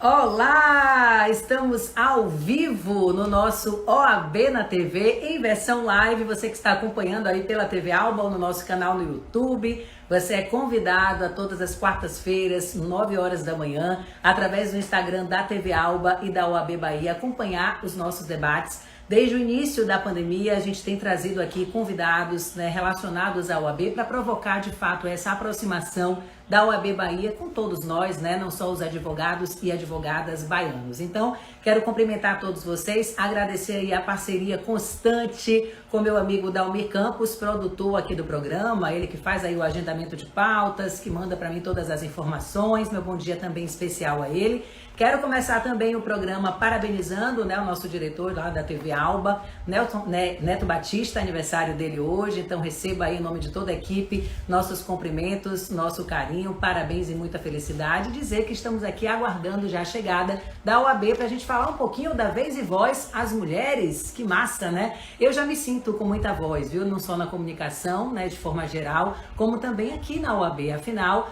Olá! Estamos ao vivo no nosso OAB na TV, em versão live. Você que está acompanhando aí pela TV Alba ou no nosso canal no YouTube, você é convidado a todas as quartas-feiras, 9 horas da manhã, através do Instagram da TV Alba e da OAB Bahia, acompanhar os nossos debates. Desde o início da pandemia, a gente tem trazido aqui convidados, relacionados à OAB para provocar, de fato, essa aproximação da OAB Bahia com todos nós, não só os advogados e advogadas baianos. Então, quero cumprimentar todos vocês, agradecer aí a parceria constante com meu amigo Dalmir Campos, produtor aqui do programa, ele que faz aí o agendamento de pautas, que manda para mim todas as informações. Meu bom dia também especial a ele. Quero começar também o programa parabenizando o nosso diretor lá da TV Alba, Neto Batista, aniversário dele hoje, então receba aí em nome de toda a equipe nossos cumprimentos, nosso carinho, parabéns e muita felicidade. E dizer que estamos aqui aguardando já a chegada da OAB para a gente falar um pouquinho da vez e voz às mulheres. Que massa, né? Eu já me sinto com muita voz, viu? Não só na comunicação, de forma geral, como também aqui na OAB. Afinal,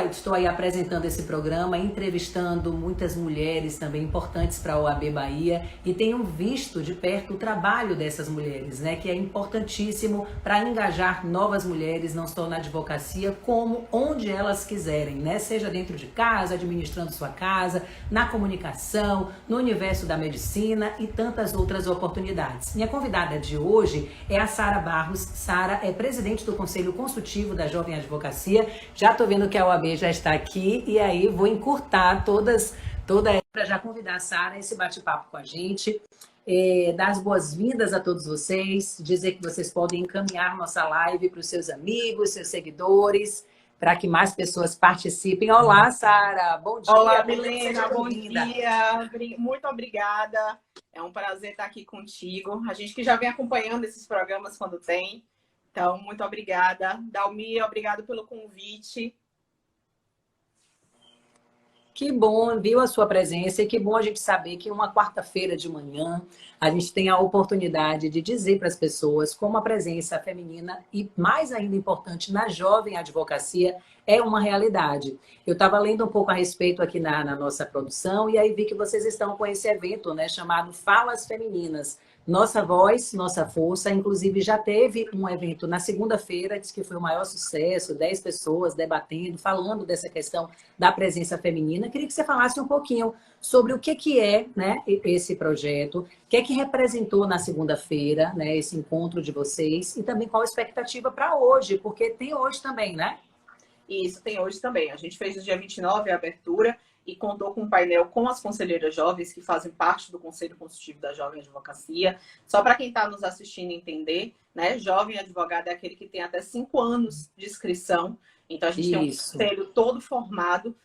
estou aí apresentando esse programa, entrevistando muitas mulheres também importantes para a OAB Bahia e tenho visto de perto o trabalho dessas mulheres, que é importantíssimo para engajar novas mulheres, não só na advocacia, como onde elas quiserem, seja dentro de casa, administrando sua casa, na comunicação, no universo da medicina e tantas outras oportunidades. Minha convidada de hoje é a Sara Barros. Sara é presidente do Conselho Consultivo da Jovem Advocacia. Já estou vendo que a OAB já está aqui e aí vou encurtar toda para já convidar a Sara a esse bate-papo com a gente, dar as boas-vindas a todos vocês, dizer que vocês podem encaminhar nossa live para os seus amigos, seus seguidores, para que mais pessoas participem. Olá, Sara, bom dia. Olá, Milena, bom dia. Muito obrigada. É um prazer estar aqui contigo. A gente que já vem acompanhando esses programas quando tem. Então, muito obrigada. Dalmir, obrigado pelo convite. Que bom, viu, a sua presença, e que bom a gente saber que uma quarta-feira de manhã a gente tem a oportunidade de dizer para as pessoas como a presença feminina e, mais ainda importante, na jovem advocacia é uma realidade. Eu estava lendo um pouco a respeito aqui na nossa produção e aí vi que vocês estão com esse evento, chamado Falas Femininas. Nossa voz, nossa força. Inclusive já teve um evento na segunda-feira, diz que foi o maior sucesso, 10 pessoas debatendo, falando dessa questão da presença feminina. Queria que você falasse um pouquinho sobre o que é, esse projeto, o que é que representou na segunda-feira, esse encontro de vocês, e também qual a expectativa para hoje, porque tem hoje também, né? Isso, tem hoje também. A gente fez no dia 29 a abertura e contou com um painel com as conselheiras jovens que fazem parte do Conselho Consultivo da Jovem Advocacia. Só para quem está nos assistindo entender, jovem advogado é aquele que tem até 5 anos de inscrição. Então, a gente tem um conselho todo formado.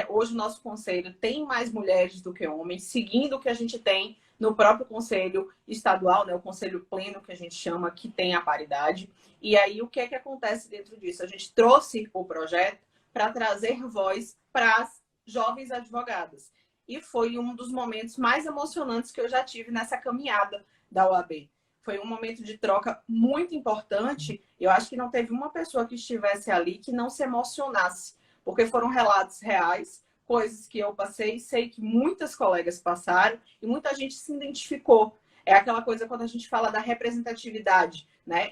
Hoje, o nosso conselho tem mais mulheres do que homens, seguindo o que a gente tem no próprio conselho estadual, o conselho pleno, que a gente chama, que tem a paridade. E aí, o que é que acontece dentro disso? A gente trouxe o projeto para trazer voz para as jovens advogadas. E foi um dos momentos mais emocionantes que eu já tive nessa caminhada da OAB. Foi um momento de troca muito importante. Eu acho que não teve uma pessoa que estivesse ali que não se emocionasse, porque foram relatos reais, coisas que eu passei, sei que muitas colegas passaram e muita gente se identificou. É aquela coisa quando a gente fala da representatividade,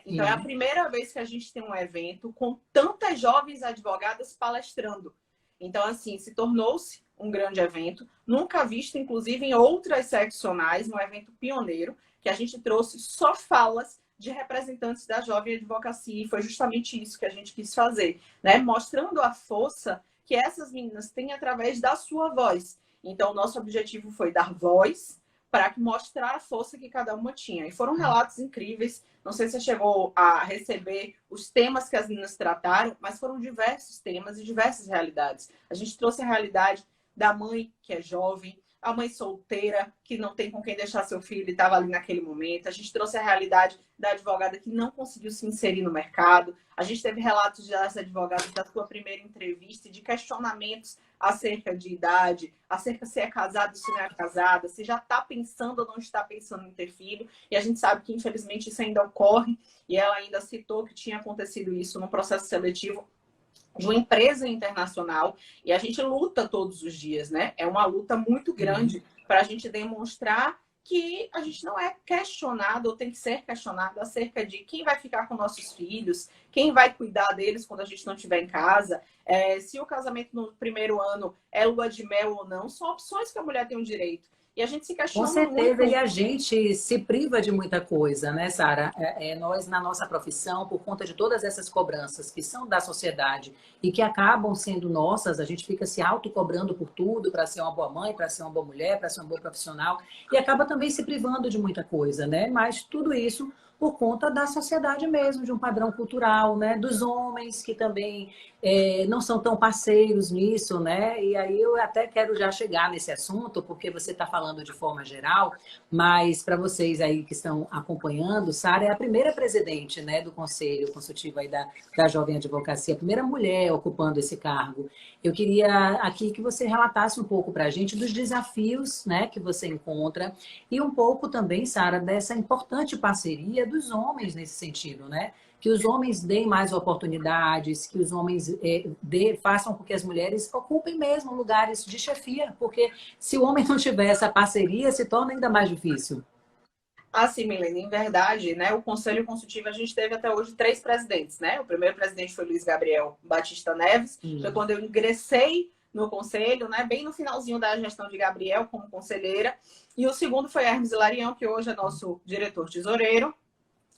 Então, é a primeira vez que a gente tem um evento com tantas jovens advogadas palestrando. Então, assim, se tornou-se um grande evento, nunca visto, inclusive, em outras seccionais, um evento pioneiro, que a gente trouxe só falas de representantes da jovem advocacia, e foi justamente isso que a gente quis fazer, Mostrando a força que essas meninas têm através da sua voz. Então, o nosso objetivo foi dar voz para mostrar a força que cada uma tinha. E foram relatos incríveis. Não sei se você chegou a receber os temas que as meninas trataram, mas foram diversos temas e diversas realidades. A gente trouxe a realidade da mãe, que é jovem, a mãe solteira, que não tem com quem deixar seu filho e estava ali naquele momento. A gente trouxe a realidade da advogada que não conseguiu se inserir no mercado. A gente teve relatos das advogadas da sua primeira entrevista e de questionamentos acerca de idade, acerca se é casado, se não é casada, se já está pensando ou não está pensando em ter filho. E a gente sabe que, infelizmente, isso ainda ocorre. E ela ainda citou que tinha acontecido isso no processo seletivo de uma empresa internacional e a gente luta todos os dias, né? É uma luta muito grande para a gente demonstrar que a gente não é questionado ou tem que ser questionado acerca de quem vai ficar com nossos filhos, quem vai cuidar deles quando a gente não estiver em casa, se o casamento no primeiro ano é lua de mel ou não, são opções que a mulher tem o direito. E a gente se Com questiona certeza, muito. e a gente se priva de muita coisa, né, Sara? Nós, na nossa profissão, por conta de todas essas cobranças que são da sociedade e que acabam sendo nossas, a gente fica se autocobrando por tudo, para ser uma boa mãe, para ser uma boa mulher, para ser uma boa profissional, e acaba também se privando de muita coisa, né? Mas tudo isso por conta da sociedade mesmo, de um padrão cultural, né? Dos homens que também não são tão parceiros nisso, né? E aí eu até quero já chegar nesse assunto, porque você está falando de forma geral, mas para vocês aí que estão acompanhando, Sara é a primeira presidente, né, do Conselho Consultivo aí da Jovem Advocacia, a primeira mulher ocupando esse cargo. Eu queria aqui que você relatasse um pouco para a gente dos desafios, né, que você encontra e um pouco também, Sara, dessa importante parceria dos homens nesse sentido, né? Que os homens deem mais oportunidades, que os homens façam com que as mulheres ocupem mesmo lugares de chefia, porque se o homem não tiver essa parceria, se torna ainda mais difícil. Assim, Milene, em verdade, né, o Conselho Consultivo, a gente teve até hoje 3 presidentes, né? O primeiro presidente foi Luiz Gabriel Batista Neves, foi quando eu ingressei no conselho, né, bem no finalzinho da gestão de Gabriel como conselheira, e o segundo foi Hermes Hilarião, que hoje é nosso diretor tesoureiro,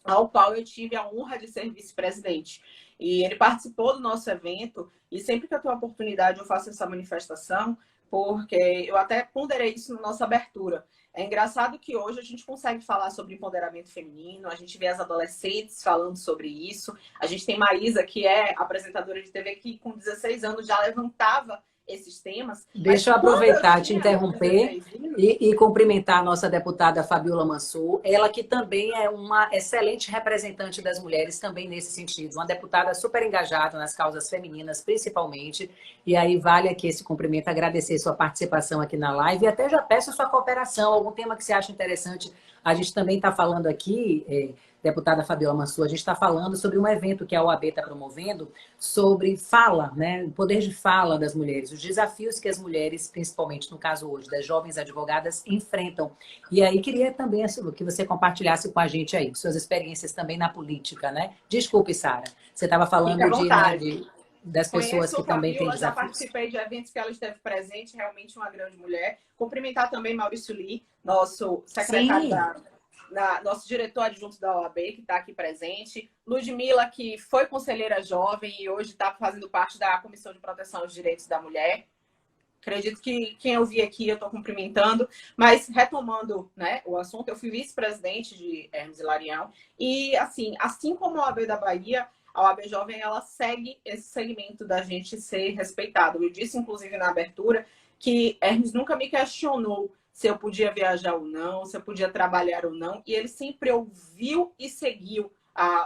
ao qual eu tive a honra de ser vice-presidente. E ele participou do nosso evento, e sempre que eu tenho a oportunidade eu faço essa manifestação, porque eu até ponderei isso na nossa abertura. É engraçado que hoje a gente consegue falar sobre empoderamento feminino, a gente vê as adolescentes falando sobre isso, a gente tem Maísa, que é apresentadora de TV, que com 16 anos já levantava esses temas. Deixa eu aproveitar, te interromper e cumprimentar a nossa deputada Fabiola Mansur, ela que também é uma excelente representante das mulheres também nesse sentido, uma deputada super engajada nas causas femininas, principalmente, e aí vale aqui esse cumprimento, agradecer sua participação aqui na live e até já peço sua cooperação, algum tema que você acha interessante. A gente também está falando aqui, deputada Fabiola Mansur, a gente está falando sobre um evento que a OAB está promovendo sobre fala, né? O poder de fala das mulheres, os desafios que as mulheres, principalmente no caso hoje, das jovens advogadas, enfrentam. E aí queria também que você compartilhasse com a gente aí, suas experiências também na política, né? Desculpe, Sara, você estava falando das pessoas que também têm desafios. Já participei de eventos que ela esteve presente, realmente uma grande mulher. Cumprimentar também Maurício Lee, nosso secretário nosso diretor adjunto da OAB, que está aqui presente. Ludmila, que foi conselheira jovem e hoje está fazendo parte da Comissão de Proteção aos Direitos da Mulher. Acredito que quem eu vi aqui eu estou cumprimentando. Mas, retomando, né, o assunto, eu fui vice-presidente de Hermes Hilarião. E, assim como a OAB da Bahia, a OAB Jovem, ela segue esse segmento da gente ser respeitado. Eu disse, inclusive, na abertura, que Hermes nunca me questionou se eu podia viajar ou não, se eu podia trabalhar ou não. E ele sempre ouviu e seguiu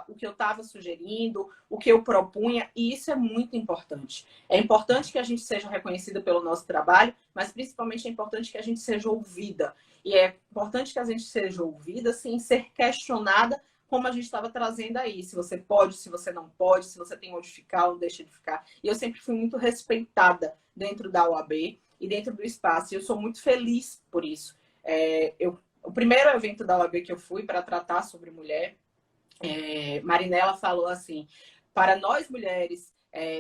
o que eu estava sugerindo, o que eu propunha, e isso é muito importante. É importante que a gente seja reconhecida pelo nosso trabalho, mas principalmente é importante que a gente seja ouvida. E é importante que a gente seja ouvida sem ser questionada, como a gente estava trazendo aí. Se você pode, se você não pode, se você tem onde ficar ou deixa de ficar. E eu sempre fui muito respeitada dentro da OAB e dentro do espaço. E eu sou muito feliz por isso. O primeiro evento da OAB que eu fui para tratar sobre mulher, Marinela falou assim, para nós mulheres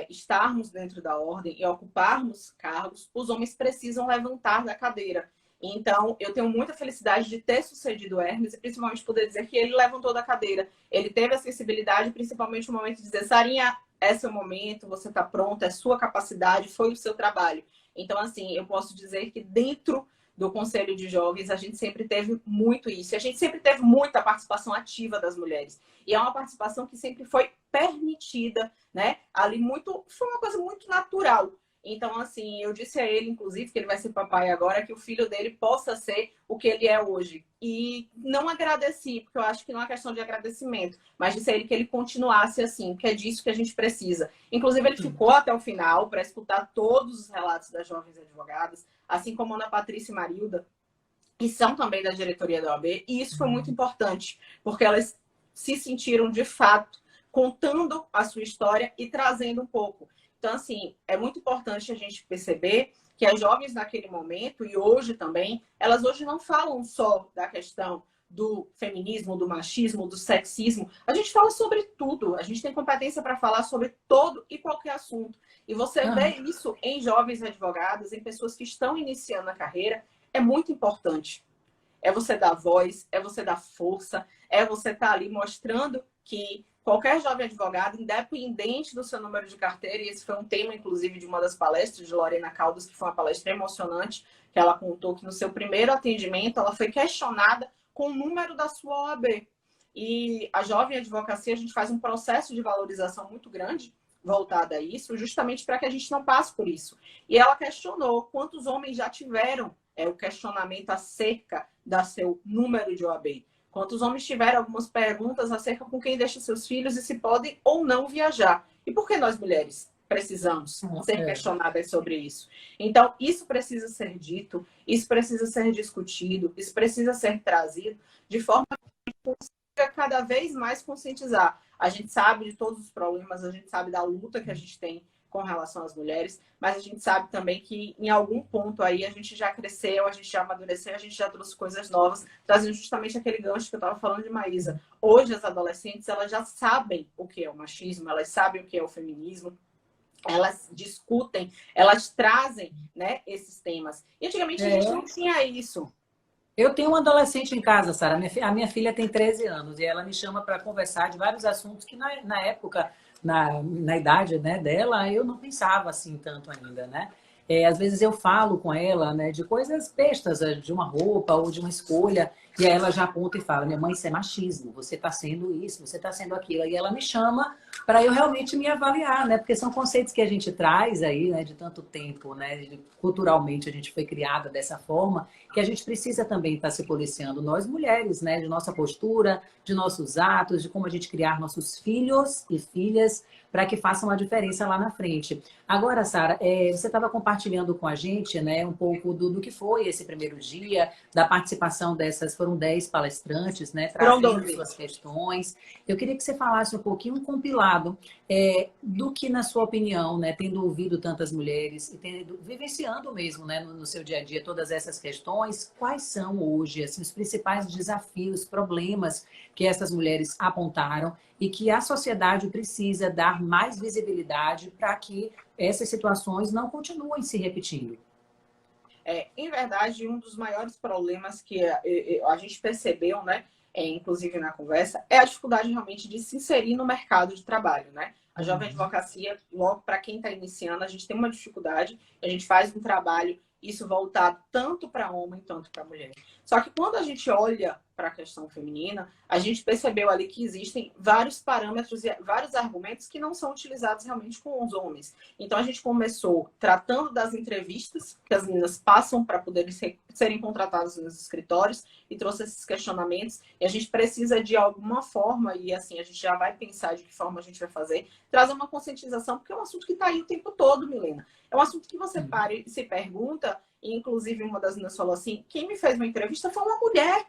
estarmos dentro da ordem e ocuparmos cargos, os homens precisam levantar da cadeira. Então, eu tenho muita felicidade de ter sucedido Hermes e principalmente poder dizer que ele levantou da cadeira. Ele teve a sensibilidade, principalmente no momento de dizer, Sarinha, esse é o momento, você está pronta, é sua capacidade, foi o seu trabalho. Então, assim, eu posso dizer que dentro do Conselho de Jovens, a gente sempre teve muito isso. E a gente sempre teve muita participação ativa das mulheres. E é uma participação que sempre foi permitida, né? Ali foi uma coisa muito natural. Então, assim, eu disse a ele, inclusive, que ele vai ser papai agora, que o filho dele possa ser o que ele é hoje. E não agradeci, porque eu acho que não é questão de agradecimento, mas disse a ele que ele continuasse assim, que é disso que a gente precisa. Inclusive, ele ficou até o final para escutar todos os relatos das jovens advogadas, assim como a Ana Patrícia e Marilda, que são também da diretoria da OAB, e isso foi muito importante, porque elas se sentiram, de fato, contando a sua história e trazendo um pouco. Então, assim, é muito importante a gente perceber que as jovens naquele momento, e hoje também, elas hoje não falam só da questão do feminismo, do machismo, do sexismo. A gente fala sobre tudo. A gente tem competência para falar sobre todo e qualquer assunto. E você vê isso em jovens advogados, em pessoas que estão iniciando a carreira, é muito importante. É você dar voz, é você dar força, é você estar ali mostrando que qualquer jovem advogado, independente do seu número de carteira, e esse foi um tema, inclusive, de uma das palestras de Lorena Caldas, que foi uma palestra emocionante, que ela contou que no seu primeiro atendimento ela foi questionada com o número da sua OAB. E a Jovem Advocacia, a gente faz um processo de valorização muito grande voltado a isso, justamente para que a gente não passe por isso. E ela questionou quantos homens já tiveram o questionamento acerca do seu número de OAB. Quantos homens tiveram algumas perguntas acerca com quem deixa seus filhos e se podem ou não viajar. E por que nós mulheres precisamos ser questionadas sobre isso? Então, isso precisa ser dito, isso precisa ser discutido, isso precisa ser trazido de forma que a gente consiga cada vez mais conscientizar. A gente sabe de todos os problemas, a gente sabe da luta que a gente tem com relação às mulheres, mas a gente sabe também que em algum ponto aí a gente já cresceu, a gente já amadureceu, a gente já trouxe coisas novas, trazendo justamente aquele gancho que eu estava falando de Maísa. Hoje as adolescentes, elas já sabem o que é o machismo, elas sabem o que é o feminismo, elas discutem, elas trazem, né, esses temas. E antigamente a gente não tinha isso. Eu tenho um adolescente em casa, Sara. A minha filha tem 13 anos e ela me chama para conversar de vários assuntos que na época, na idade, né, dela, eu não pensava assim tanto ainda, né? Às vezes eu falo com ela, né, de coisas bestas, de uma roupa ou de uma escolha, e aí ela já aponta e fala: minha mãe, isso é machismo, você está sendo isso, você está sendo aquilo. E ela me chama para eu realmente me avaliar, né? Porque são conceitos que a gente traz aí, né, de tanto tempo, né? Culturalmente a gente foi criada dessa forma, que a gente precisa também estar se policiando, nós mulheres, né? De nossa postura, de nossos atos, de como a gente criar nossos filhos e filhas para que façam a diferença lá na frente. Agora, Sara, você estava compartilhando com a gente, né, um pouco do que foi esse primeiro dia, da participação dessas, foram 10 palestrantes, né, trazendo suas questões. Eu queria que você falasse um pouquinho, um compilado do que, na sua opinião, né, tendo ouvido tantas mulheres e vivenciando mesmo, né, no seu dia a dia todas essas questões, quais são hoje assim, os principais desafios, problemas que essas mulheres apontaram e que a sociedade precisa dar mais visibilidade para que essas situações não continuem se repetindo? Em verdade, um dos maiores problemas que a gente percebeu, né, inclusive na conversa, é a dificuldade realmente de se inserir no mercado de trabalho, né? A Jovem Advocacia, logo para quem está iniciando, a gente tem uma dificuldade, a gente faz um trabalho, isso voltado tanto para homem, tanto para mulher. Só que quando a gente olha para a questão feminina, a gente percebeu ali que existem vários parâmetros e vários argumentos que não são utilizados realmente com os homens. Então a gente começou tratando das entrevistas que as meninas passam para poderem serem contratadas nos escritórios e trouxe esses questionamentos. E a gente precisa de alguma forma, e assim, a gente já vai pensar de que forma a gente vai fazer, trazer uma conscientização, porque é um assunto que está aí o tempo todo, Milena. É um assunto que você para e se pergunta, e inclusive uma das meninas falou assim, quem me fez uma entrevista foi uma mulher.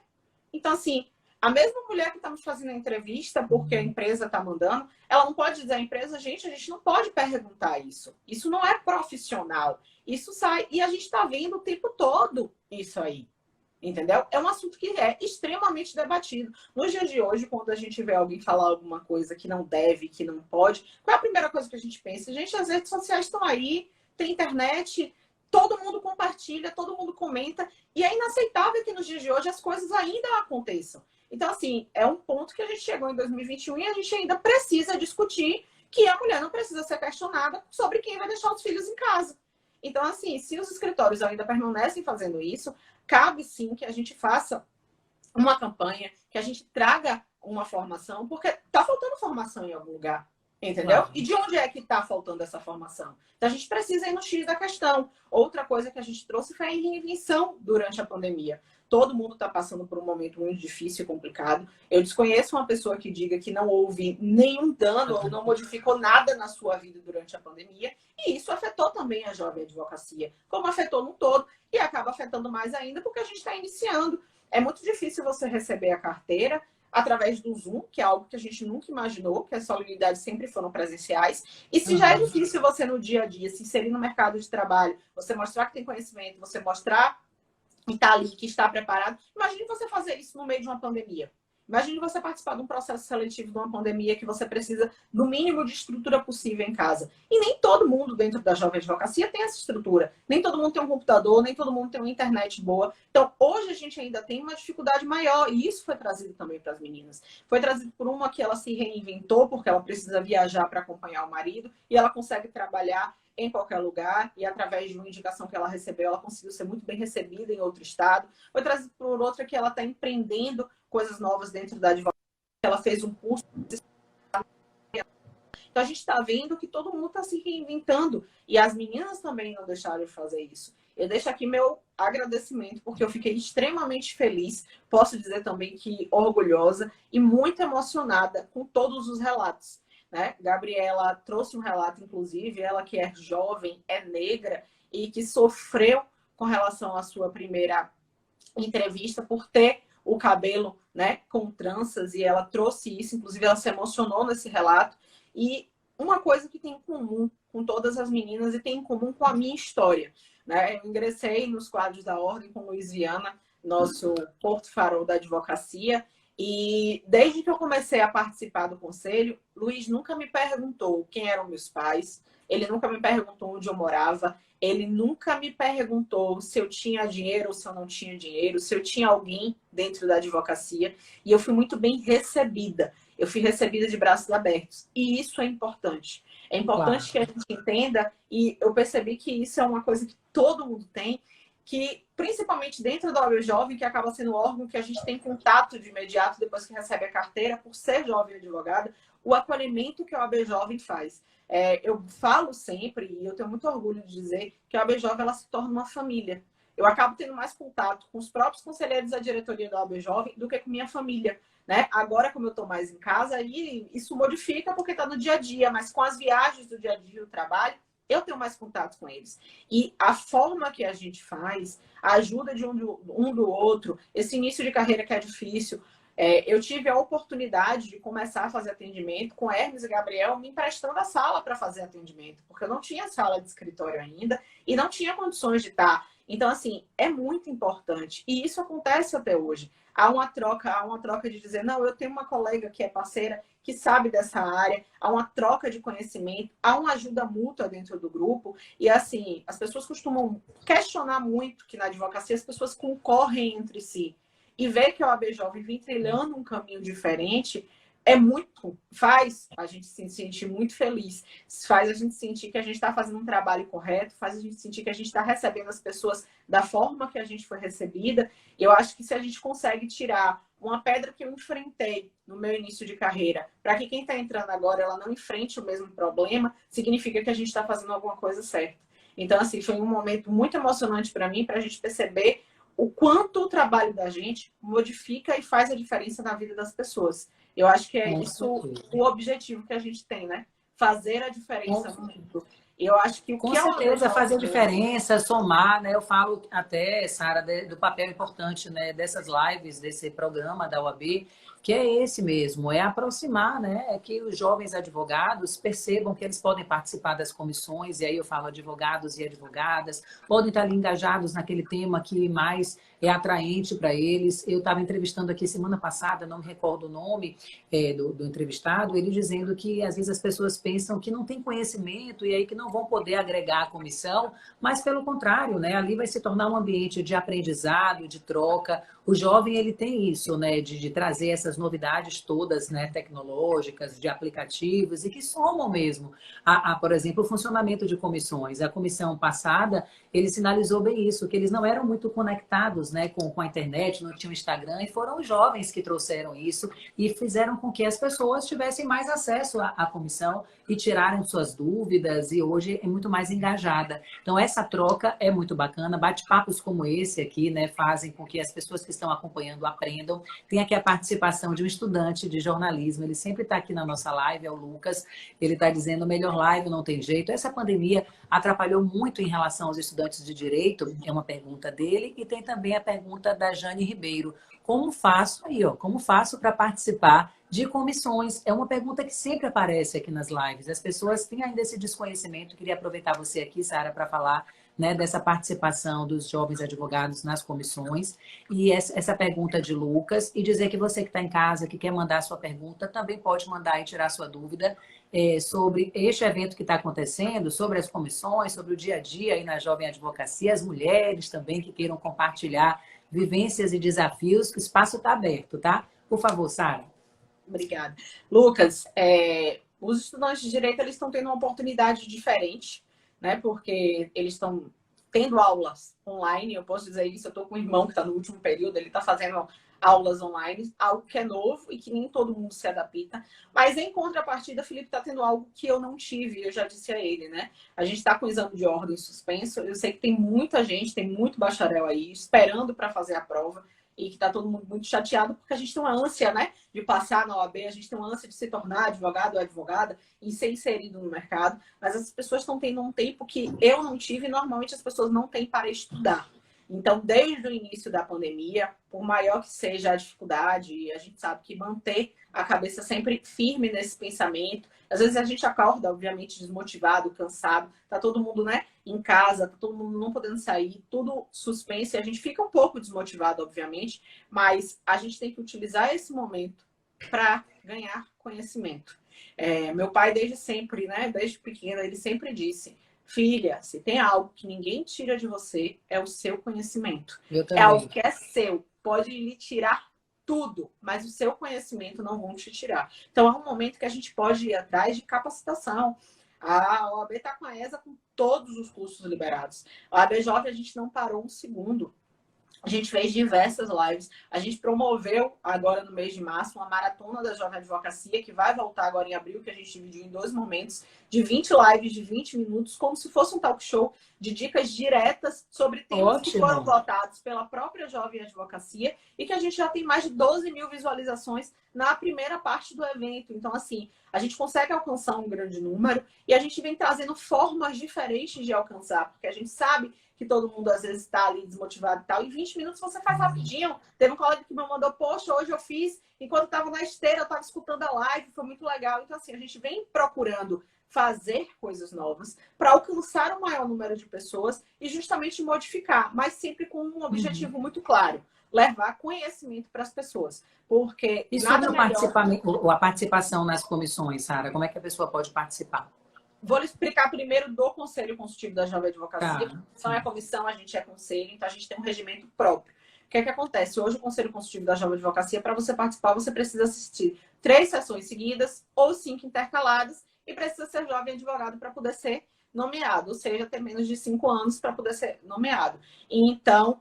Então, assim, a mesma mulher que está me fazendo a entrevista, porque a empresa está mandando, ela não pode dizer à empresa, a gente não pode perguntar isso. Isso não é profissional. Isso sai, e a gente está vendo o tempo todo isso aí. Entendeu? É um assunto que é extremamente debatido. Nos dias de hoje, quando a gente vê alguém falar alguma coisa que não deve, que não pode, qual é a primeira coisa que a gente pensa? Gente, as redes sociais estão aí, tem internet, todo mundo compartilha, todo mundo comenta, e é inaceitável que nos dias de hoje as coisas ainda aconteçam. Então, assim, é um ponto que a gente chegou em 2021 e a gente ainda precisa discutir que a mulher não precisa ser questionada sobre quem vai deixar os filhos em casa. Então, assim, se os escritórios ainda permanecem fazendo isso, cabe sim que a gente faça uma campanha, que a gente traga uma formação, porque está faltando formação em algum lugar. Entendeu? Claro. E de onde é que está faltando essa formação? Então, a gente precisa ir no X da questão. Outra coisa que a gente trouxe foi a reinvenção durante a pandemia. Todo mundo está passando por um momento muito difícil e complicado. Eu desconheço uma pessoa que diga que não houve nenhum dano ou não modificou nada na sua vida durante a pandemia. E isso afetou também a Jovem Advocacia, como afetou no todo. E acaba afetando mais ainda porque a gente está iniciando. É muito difícil você receber a carteira. através do Zoom, que é algo que a gente nunca imaginou, que as solenidades sempre foram presenciais. E se já é Uhum. difícil você no dia a dia se inserir no mercado de trabalho, você mostrar que tem conhecimento, você mostrar que está ali, que está preparado, imagine você fazer isso no meio de uma pandemia. Imagine você participar de um processo seletivo de uma pandemia que você precisa do mínimo de estrutura possível em casa. E nem todo mundo dentro da Jovem Advocacia tem essa estrutura. Nem todo mundo tem um computador, nem todo mundo tem uma internet boa. Então, hoje a gente ainda tem uma dificuldade maior. E isso foi trazido também para as meninas. Foi trazido por uma que ela se reinventou, porque ela precisa viajar para acompanhar o marido. E ela consegue trabalhar em qualquer lugar. E através de uma indicação que ela recebeu, ela conseguiu ser muito bem recebida em outro estado. Foi trazido por outra que ela está empreendendo coisas novas dentro da advocacia. Ela fez um curso. Então, a gente está vendo que todo mundo está se reinventando. E as meninas também não deixaram de fazer isso. Eu deixo aqui meu agradecimento, porque eu fiquei extremamente feliz. Posso dizer também que orgulhosa e muito emocionada com todos os relatos, né? Gabriela trouxe um relato, inclusive, ela que é jovem, é negra e que sofreu com relação à sua primeira entrevista por ter o cabelo, né, com tranças, e ela trouxe isso, inclusive ela se emocionou nesse relato. E uma coisa que tem em comum com todas as meninas e tem em comum com a minha história, né? Eu ingressei nos quadros da Ordem com Luiz Viana, nosso Porto Farol da advocacia, e desde que eu comecei a participar do conselho, Luiz nunca me perguntou quem eram meus pais, ele nunca me perguntou onde eu morava, ele nunca me perguntou se eu tinha dinheiro ou se eu não tinha dinheiro, se eu tinha alguém dentro da advocacia. E eu fui muito bem recebida. Eu fui recebida de braços abertos. E isso é importante. É importante Claro. que a gente entenda, e eu percebi que isso é uma coisa que todo mundo tem, que principalmente dentro da OAB Jovem, que acaba sendo o órgão que a gente tem contato de imediato depois que recebe a carteira, por ser jovem advogada, o acolhimento que a OAB Jovem faz. Eu falo sempre, e eu tenho muito orgulho de dizer, que a OAB Jovem ela se torna uma família. Eu acabo tendo mais contato com os próprios conselheiros da diretoria da OAB Jovem do que com minha família, né? Agora, como eu estou mais em casa, aí isso modifica porque está no dia a dia, mas com as viagens do dia a dia, o trabalho, eu tenho mais contato com eles. E a forma que a gente faz, a ajuda de um do outro, esse início de carreira que é difícil. Eu tive a oportunidade de começar a fazer atendimento com Hermes e Gabriel me emprestando a sala para fazer atendimento, porque eu não tinha sala de escritório ainda e não tinha condições de estar. Então, assim, é muito importante. E isso acontece até hoje. Há uma troca de dizer, não, eu tenho uma colega que é parceira, que sabe dessa área, há uma troca de conhecimento, há uma ajuda mútua dentro do grupo. E, assim, as pessoas costumam questionar muito que na advocacia as pessoas concorrem entre si. E ver que a OAB Jovem vem trilhando um caminho diferente faz a gente se sentir muito feliz, faz a gente sentir que a gente está fazendo um trabalho correto, faz a gente sentir que a gente está recebendo as pessoas da forma que a gente foi recebida. Eu acho que se a gente consegue tirar uma pedra que eu enfrentei no meu início de carreira, para que quem está entrando agora ela não enfrente o mesmo problema, significa que a gente está fazendo alguma coisa certa. Então, assim, foi um momento muito emocionante para mim, para a gente perceber o quanto o trabalho da gente modifica e faz a diferença na vida das pessoas. Eu acho que é Com isso certeza. o objetivo que a gente tem, né? Fazer a Com diferença no certeza. mundo. Eu acho que o Com que a OAB certeza, fazer Jovem diferença, somar, né? Eu falo até, Sara, do papel importante, né, dessas lives, desse programa da UAB, que é esse mesmo, é aproximar, né? É que os jovens advogados percebam que eles podem participar das comissões, e aí eu falo advogados e advogadas, podem estar ali engajados naquele tema que mais é atraente para eles. Eu estava entrevistando aqui semana passada, não me recordo o nome do entrevistado, ele dizendo que às vezes as pessoas pensam que não tem conhecimento e aí que não vão poder agregar a comissão, mas pelo contrário, né? Ali vai se tornar um ambiente de aprendizado, de troca. O jovem ele tem isso, né? De trazer essas novidades todas, né? Tecnológicas, de aplicativos e que somam mesmo por exemplo, o funcionamento de comissões. A comissão passada ele sinalizou bem isso, que eles não eram muito conectados, né, com a internet, não tinham Instagram, e foram os jovens que trouxeram isso e fizeram com que as pessoas tivessem mais acesso à comissão e tiraram suas dúvidas, e hoje é muito mais engajada. Então, essa troca é muito bacana, bate-papos como esse aqui, né, fazem com que as pessoas que estão acompanhando aprendam. Tem aqui a participação participação de um estudante de jornalismo. Ele sempre está aqui na nossa live, é o Lucas. Ele está dizendo, melhor live não tem jeito. Essa pandemia atrapalhou muito em relação aos estudantes de direito, é uma pergunta dele, e tem também a pergunta da Jane Ribeiro. Como faço aí, ó? Como faço para participar de comissões? É uma pergunta que sempre aparece aqui nas lives. As pessoas têm ainda esse desconhecimento. Queria aproveitar você aqui, Sara, para falar, né, dessa participação dos jovens advogados nas comissões. E essa pergunta de Lucas. E dizer que você que está em casa, que quer mandar a sua pergunta, também pode mandar e tirar sua dúvida sobre este evento que está acontecendo, sobre as comissões, sobre o dia a dia aí na Jovem Advocacia, as mulheres também que queiram compartilhar vivências e desafios. O espaço está aberto, tá? Por favor, Sara. Obrigada. Lucas, os estudantes de direito eles estão tendo uma oportunidade diferente, né? Porque eles estão tendo aulas online. Eu posso dizer isso, eu estou com um irmão que está no último período, ele está fazendo aulas online, algo que é novo e que nem todo mundo se adapta. Mas em contrapartida, Felipe está tendo algo que eu não tive, eu já disse a ele, né? A gente está com o exame de ordem suspenso. Eu sei que tem muita gente, tem muito bacharel aí esperando para fazer a prova. E que está todo mundo muito chateado, porque a gente tem uma ânsia, né, de passar na OAB, a gente tem uma ânsia de se tornar advogado ou advogada e ser inserido no mercado, mas as pessoas estão tendo um tempo que eu não tive e normalmente as pessoas não têm para estudar. Então, desde o início da pandemia, por maior que seja a dificuldade, a gente sabe que manter a cabeça sempre firme nesse pensamento. Às vezes a gente acorda, obviamente, desmotivado, cansado, tá todo mundo, né, em casa, tá todo mundo não podendo sair, tudo suspenso, e a gente fica um pouco desmotivado, obviamente, mas a gente tem que utilizar esse momento para ganhar conhecimento. Meu pai, desde sempre, né, desde pequena, ele sempre disse: filha, se tem algo que ninguém tira de você, é o seu conhecimento. É algo que é seu. Pode lhe tirar tudo, mas o seu conhecimento não vão te tirar. Então, é um momento que a gente pode ir atrás de capacitação. A OAB está com a ESA com todos os cursos liberados. A OAB Jovem, a gente não parou um segundo. A gente fez diversas lives. A gente promoveu agora no mês de março uma maratona da Jovem Advocacia, que vai voltar agora em abril, que a gente dividiu em 2 momentos, de 20 lives de 20 minutos, como se fosse um talk show de dicas diretas sobre temas que foram votados pela própria Jovem Advocacia e que a gente já tem mais de 12 mil visualizações na primeira parte do evento. Então, assim, a gente consegue alcançar um grande número e a gente vem trazendo formas diferentes de alcançar, porque a gente sabe que todo mundo às vezes está ali desmotivado e tal, e 20 minutos você faz rapidinho. Teve um colega que me mandou, poxa, hoje eu fiz, enquanto estava na esteira, eu estava escutando a live, foi muito legal. Então, assim, a gente vem procurando fazer coisas novas para alcançar o maior número de pessoas e justamente modificar, mas sempre com um objetivo muito claro: levar conhecimento para as pessoas. Porque e sobre a participação nas comissões, Sara, como é que a pessoa pode participar? Vou lhe explicar primeiro do Conselho Consultivo da Jovem Advocacia. A comissão é comissão, a gente é conselho, então a gente tem um regimento próprio. O que é que acontece? Hoje, o Conselho Consultivo da Jovem Advocacia, para você participar, você precisa assistir 3 sessões seguidas ou 5 intercaladas e precisa ser jovem advogado para poder ser nomeado, ou seja, ter menos de 5 anos para poder ser nomeado. Então,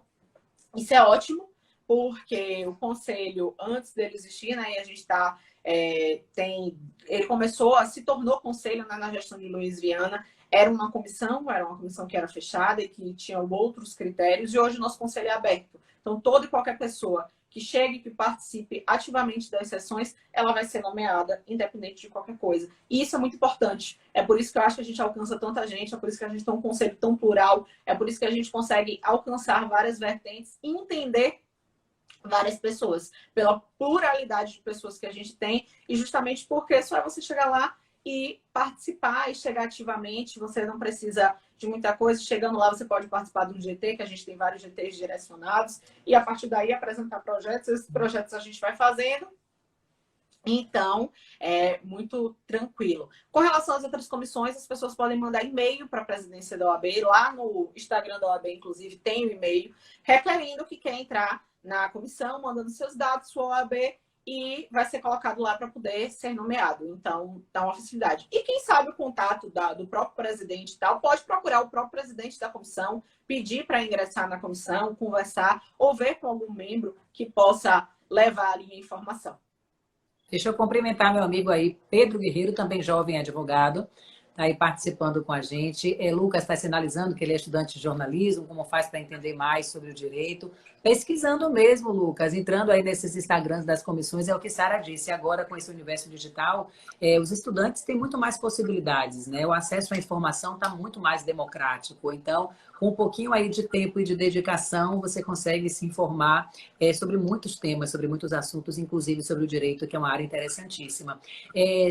isso é ótimo, porque o Conselho, antes dele existir, né, e a gente está... ele se tornou conselho, né, na gestão de Luiz Viana. Era uma comissão que era fechada e que tinha outros critérios, e hoje o nosso conselho é aberto. Então, toda e qualquer pessoa que chegue, que participe ativamente das sessões, ela vai ser nomeada, independente de qualquer coisa. E isso é muito importante. É por isso que eu acho que a gente alcança tanta gente, é por isso que a gente tem um conselho tão plural, é por isso que a gente consegue alcançar várias vertentes e entender várias pessoas, pela pluralidade de pessoas que a gente tem, e justamente porque só é você chegar lá e participar e chegar ativamente. Você não precisa de muita coisa. Chegando lá, você pode participar de um GT, que a gente tem vários GTs direcionados, e a partir daí apresentar projetos. Esses projetos a gente vai fazendo. Então, é muito tranquilo. Com relação às outras comissões, as pessoas podem mandar e-mail para a presidência da OAB. Lá no Instagram da OAB, inclusive, tem o e-mail requerendo que quer entrar na comissão, mandando seus dados, sua OAB, e vai ser colocado lá para poder ser nomeado. Então, dá uma facilidade. E quem sabe o contato do próprio presidente e tal, pode procurar o próprio presidente da comissão, pedir para ingressar na comissão, conversar, ou ver com algum membro que possa levar ali a informação. Deixa eu cumprimentar meu amigo aí, Pedro Guerreiro, também jovem advogado. aí participando com a gente. Lucas está sinalizando que ele é estudante de jornalismo, como faz para entender mais sobre o direito. Pesquisando mesmo, Lucas, entrando aí nesses Instagrams das comissões, é o que Sara disse. Agora, com esse universo digital, os estudantes têm muito mais possibilidades, né? O acesso à informação está muito mais democrático. Então, com um pouquinho aí de tempo e de dedicação, você consegue se informar sobre muitos temas, sobre muitos assuntos, inclusive sobre o direito, que é uma área interessantíssima.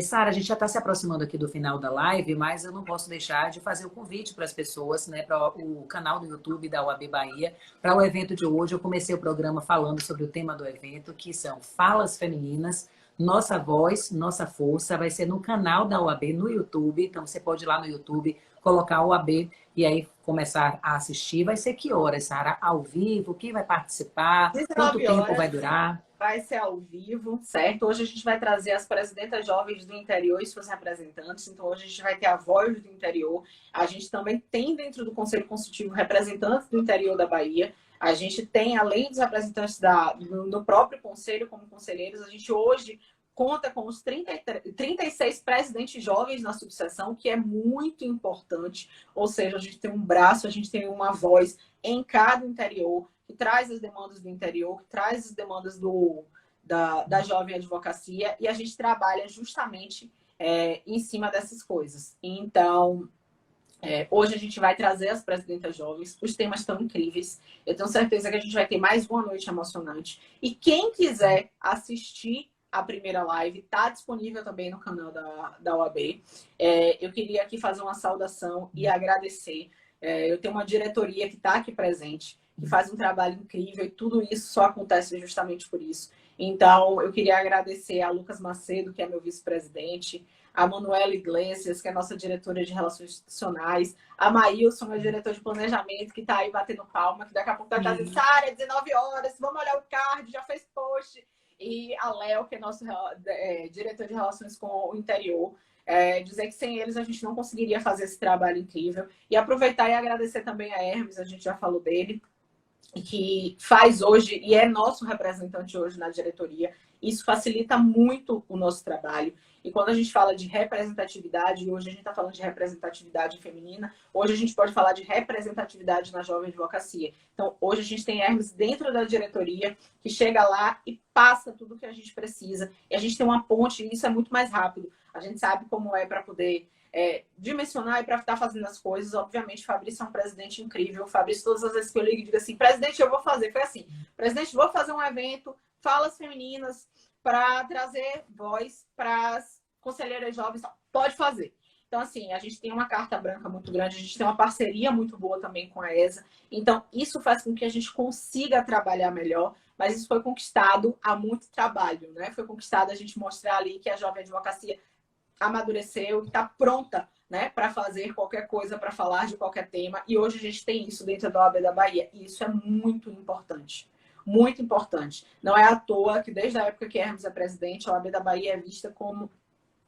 Sara, a gente já está se aproximando aqui do final da live, mas eu não posso deixar de fazer o convite para as pessoas, né, para o canal do YouTube da UAB Bahia, para o evento de hoje. Eu comecei o programa falando sobre o tema do evento, que são Falas Femininas, Nossa Voz, Nossa Força. Vai ser no canal da UAB no YouTube, então você pode ir lá no YouTube, colocar UAB e aí começar a assistir. Vai ser que horas, Sara? Ao vivo? Quem vai participar? Quanto tempo vai durar? Vai ser ao vivo, certo? Hoje a gente vai trazer as presidentas jovens do interior e suas representantes. Então, hoje a gente vai ter a voz do interior. A gente também tem dentro do Conselho Consultivo representantes do interior da Bahia. A gente tem, além dos representantes do próprio conselho, como conselheiros, a gente hoje conta com os 36 presidentes jovens na subseção, que é muito importante. Ou seja, a gente tem um braço, a gente tem uma voz em cada interior, que traz as demandas do interior, que traz as demandas da jovem advocacia, e a gente trabalha justamente em cima dessas coisas. Então, hoje a gente vai trazer as presidentas jovens, os temas estão incríveis, eu tenho certeza que a gente vai ter mais uma noite emocionante. E quem quiser assistir a primeira live está disponível também no canal da OAB. Eu queria aqui fazer uma saudação e agradecer. Eu tenho uma diretoria que está aqui presente, que faz um trabalho incrível, e tudo isso só acontece justamente por isso. Então, eu queria agradecer a Lucas Macedo, que é meu vice-presidente, a Manuela Iglesias, que é nossa diretora de Relações Institucionais, a Maílson, meu diretor de planejamento, que está aí batendo palma, que daqui a pouco vai estar dizendo, Sara, 19 horas, vamos olhar o card, já fez post. E a Léo, que é nosso diretor de relações com o interior, dizer que sem eles a gente não conseguiria fazer esse trabalho incrível. E aproveitar e agradecer também a Hermes, a gente já falou dele, que faz hoje e é nosso representante hoje na diretoria. Isso facilita muito o nosso trabalho. E quando a gente fala de representatividade, e hoje a gente está falando de representatividade feminina, hoje a gente pode falar de representatividade na jovem advocacia. Então, hoje a gente tem Hermes dentro da diretoria, que chega lá e passa tudo o que a gente precisa. E a gente tem uma ponte, e isso é muito mais rápido. A gente sabe como é para poder dimensionar e para estar fazendo as coisas. Obviamente, o Fabrício é um presidente incrível. O Fabrício, todas as vezes que eu ligo, digo assim, presidente, eu vou fazer. Foi assim, presidente, vou fazer um evento, falas femininas, para trazer voz para as conselheiras jovens. Pode fazer. Então, assim, a gente tem uma carta branca muito grande, a gente tem uma parceria muito boa também com a ESA. Então, isso faz com que a gente consiga trabalhar melhor, mas isso foi conquistado a muito trabalho, né? Foi conquistado a gente mostrar ali que a jovem advocacia amadureceu, está pronta, né, para fazer qualquer coisa, para falar de qualquer tema. E hoje a gente tem isso dentro da OAB da Bahia. E isso é muito importante. Muito importante. Não é à toa que desde a época que Hermes é presidente, a OAB da Bahia é vista como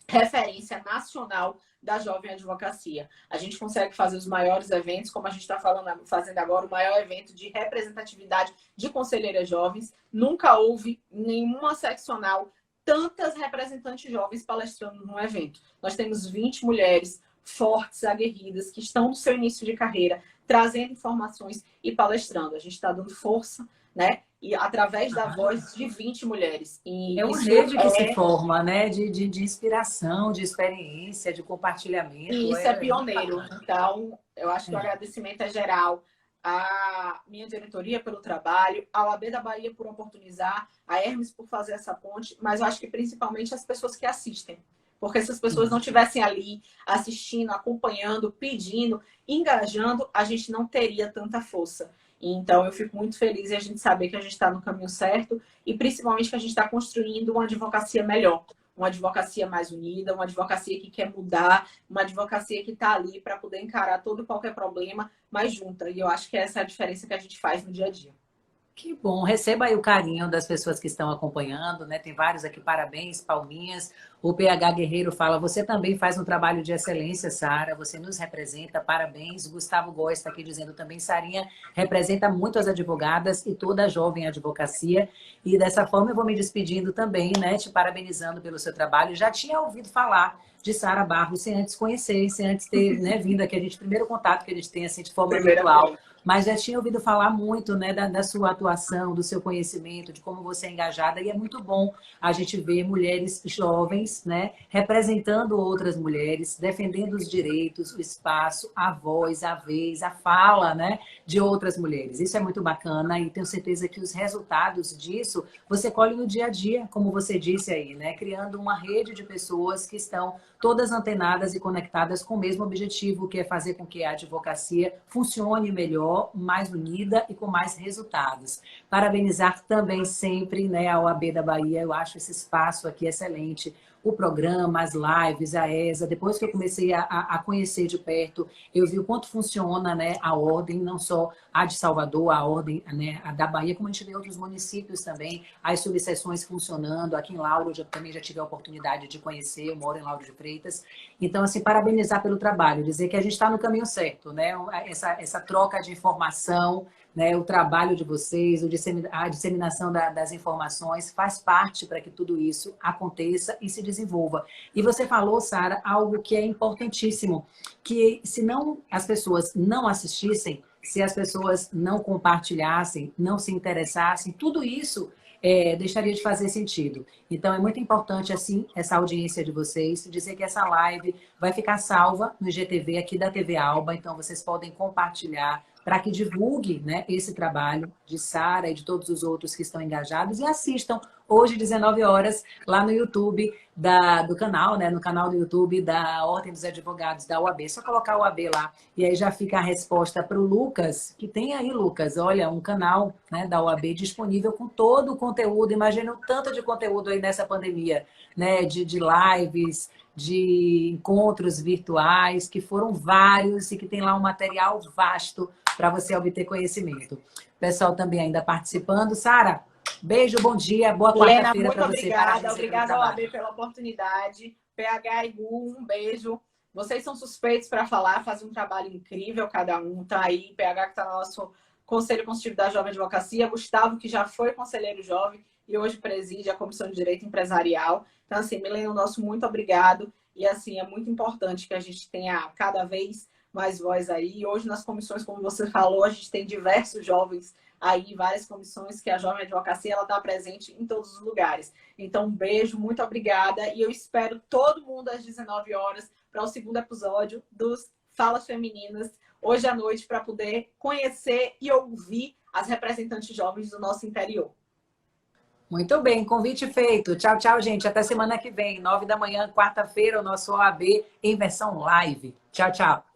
referência nacional da jovem advocacia. A gente consegue fazer os maiores eventos, como a gente está fazendo agora, o maior evento de representatividade de conselheiras jovens. Nunca houve nenhuma seccional tantas representantes jovens palestrando no evento. Nós temos 20 mulheres fortes, aguerridas, que estão no seu início de carreira, trazendo informações e palestrando. A gente está dando força, né? E através da voz de 20 mulheres. E é uma rede que se forma, né? De inspiração, de experiência, de compartilhamento. E isso é pioneiro. Então, eu acho que o agradecimento é geral. A minha diretoria pelo trabalho, a OAB da Bahia por oportunizar, a Hermes por fazer essa ponte, mas eu acho que principalmente as pessoas que assistem. Porque se as pessoas não estivessem ali assistindo, acompanhando, pedindo, engajando, a gente não teria tanta força. Então, eu fico muito feliz em a gente saber que a gente está no caminho certo e principalmente que a gente está construindo uma advocacia melhor. Uma advocacia mais unida, uma advocacia que quer mudar, uma advocacia que está ali para poder encarar todo e qualquer problema, mas junta. E eu acho que essa é a diferença que a gente faz no dia a dia. Que bom, receba aí o carinho das pessoas que estão acompanhando, né? Tem vários aqui, parabéns, palminhas. O PH Guerreiro fala, você também faz um trabalho de excelência, Sara, você nos representa, parabéns. Gustavo Góes está aqui dizendo também, Sarinha representa muito as advogadas e toda a jovem advocacia. E dessa forma eu vou me despedindo também, né, te parabenizando pelo seu trabalho. Já tinha ouvido falar de Sara Barros sem antes conhecer, sem antes ter, né, vindo aqui, primeiro contato que a gente tem assim, de forma virtual. Mas já tinha ouvido falar muito, né, da sua atuação, do seu conhecimento, de como você é engajada, e é muito bom a gente ver mulheres jovens, né, representando outras mulheres, defendendo os direitos, o espaço, a voz, a vez, a fala, né, de outras mulheres. Isso é muito bacana e tenho certeza que os resultados disso você colhe no dia a dia, como você disse aí, né, criando uma rede de pessoas que estão todas antenadas e conectadas com o mesmo objetivo, que é fazer com que a advocacia funcione melhor, mais unida e com mais resultados. Parabenizar também sempre, né, a OAB da Bahia, eu acho esse espaço aqui excelente, o programa, as lives, a ESA. Depois que eu comecei a conhecer de perto, eu vi o quanto funciona, né, a ordem, não só a de Salvador, a ordem, né, a da Bahia, como a gente vê em outros municípios também, as subseções funcionando. Aqui em Lauro, eu também já tive a oportunidade de conhecer, eu moro em Lauro de Freitas. Então, assim, parabenizar pelo trabalho, dizer que a gente está no caminho certo, né? Essa troca de informação, né, o trabalho de vocês, a disseminação das informações faz parte para que tudo isso aconteça e se desenvolva. E você falou, Sara, algo que é importantíssimo, que se não as pessoas não assistissem, se as pessoas não compartilhassem, não se interessassem, tudo isso deixaria de fazer sentido. Então, é muito importante, assim, essa audiência de vocês, dizer que essa live vai ficar salva no IGTV aqui da TV Alba, então vocês podem compartilhar, para que divulgue, né, esse trabalho de Sara e de todos os outros que estão engajados e assistam hoje, 19 horas, lá no YouTube do canal, né, no canal do YouTube da Ordem dos Advogados da OAB. Só colocar o OAB lá e aí já fica a resposta para o Lucas, que tem aí, Lucas, olha, um canal, né, da OAB disponível com todo o conteúdo. Imagina o tanto de conteúdo aí nessa pandemia, né, de lives, de encontros virtuais, que foram vários e que tem lá um material vasto para você obter conhecimento. O pessoal também ainda participando. Sara, beijo, bom dia, boa quarta-feira para você. Obrigada, OAB, pela oportunidade. PH e Gu, um beijo. Vocês são suspeitos para falar, fazem um trabalho incrível cada um. Tá aí, PH que está no nosso Conselho Consultivo da Jovem Advocacia, Gustavo, que já foi conselheiro jovem e hoje preside a Comissão de Direito Empresarial. Então, assim, Milena, nosso muito obrigado. E, assim, é muito importante que a gente tenha cada vez mais voz aí. E hoje, nas comissões, como você falou, a gente tem diversos jovens aí, várias comissões que a Jovem Advocacia ela está presente em todos os lugares. Então, um beijo, muito obrigada. E eu espero todo mundo às 19 horas para o segundo episódio dos Falas Femininas, hoje à noite, para poder conhecer e ouvir as representantes jovens do nosso interior. Muito bem, convite feito. Tchau, tchau, gente. Até semana que vem, 9 da manhã, quarta-feira, o nosso OAB em versão live. Tchau, tchau.